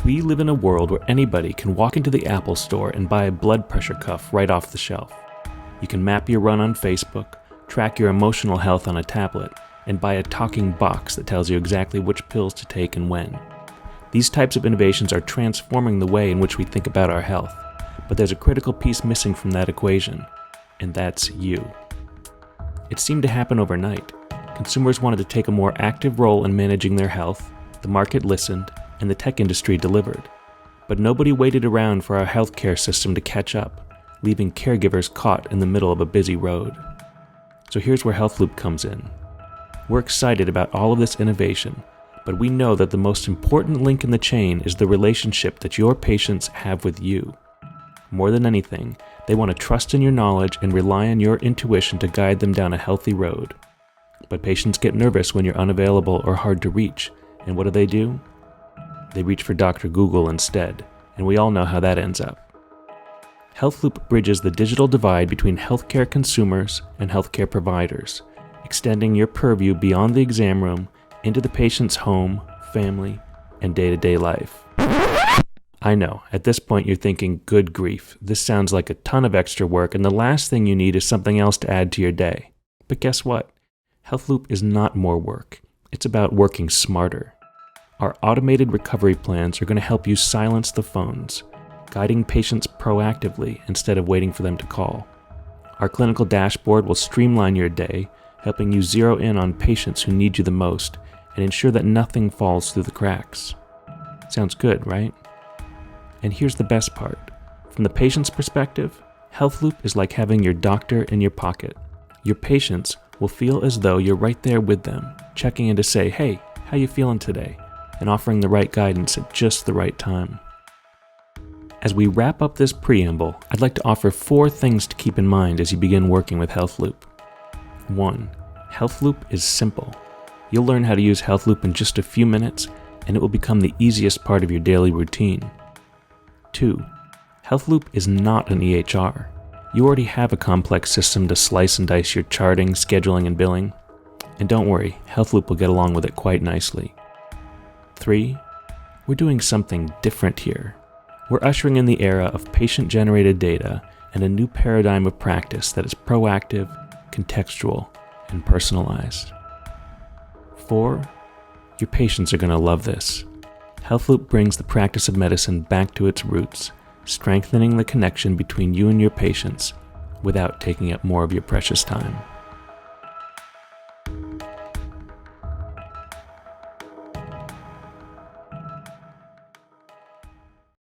We live in a world where anybody can walk into the Apple Store and buy a blood pressure cuff right off the shelf. You can map your run on Facebook, track your emotional health on a tablet, and buy a talking box that tells you exactly which pills to take and when. These types of innovations are transforming the way in which we think about our health, but there's a critical piece missing from that equation, and that's you. It seemed to happen overnight. Consumers wanted to take a more active role in managing their health, the market listened, and the tech industry delivered. But nobody waited around for our healthcare system to catch up, leaving caregivers caught in the middle of a busy road. So here's where HealthLoop comes in. We're excited about all of this innovation, but we know that the most important link in the chain is the relationship that your patients have with you. More than anything, they want to trust in your knowledge and rely on your intuition to guide them down a healthy road. But patients get nervous when you're unavailable or hard to reach, and what do? They reach for Dr. Google instead, and we all know how that ends up. HealthLoop bridges the digital divide between healthcare consumers and healthcare providers, extending your purview beyond the exam room into the patient's home, family, and day-to-day life. I know, at this point you're thinking, good grief, this sounds like a ton of extra work, and the last thing you need is something else to add to your day. But guess what? HealthLoop is not more work. It's about working smarter. Our automated recovery plans are going to help you silence the phones, guiding patients proactively instead of waiting for them to call. Our clinical dashboard will streamline your day, helping you zero in on patients who need you the most and ensure that nothing falls through the cracks. Sounds good, right? And here's the best part. From the patient's perspective, HealthLoop is like having your doctor in your pocket. Your patients will feel as though you're right there with them, checking in to say, hey, how you feeling today? And offering the right guidance at just the right time. As we wrap up this preamble, I'd like to offer 4 things to keep in mind as you begin working with HealthLoop. 1. HealthLoop is simple. You'll learn how to use HealthLoop in just a few minutes, and it will become the easiest part of your daily routine. 2. HealthLoop is not an EHR. You already have a complex system to slice and dice your charting, scheduling, and billing. And don't worry, HealthLoop will get along with it quite nicely. 3. We're doing something different here. We're ushering in the era of patient-generated data and a new paradigm of practice that is proactive, contextual, and personalized. 4. Your patients are going to love this. HealthLoop brings the practice of medicine back to its roots, strengthening the connection between you and your patients without taking up more of your precious time.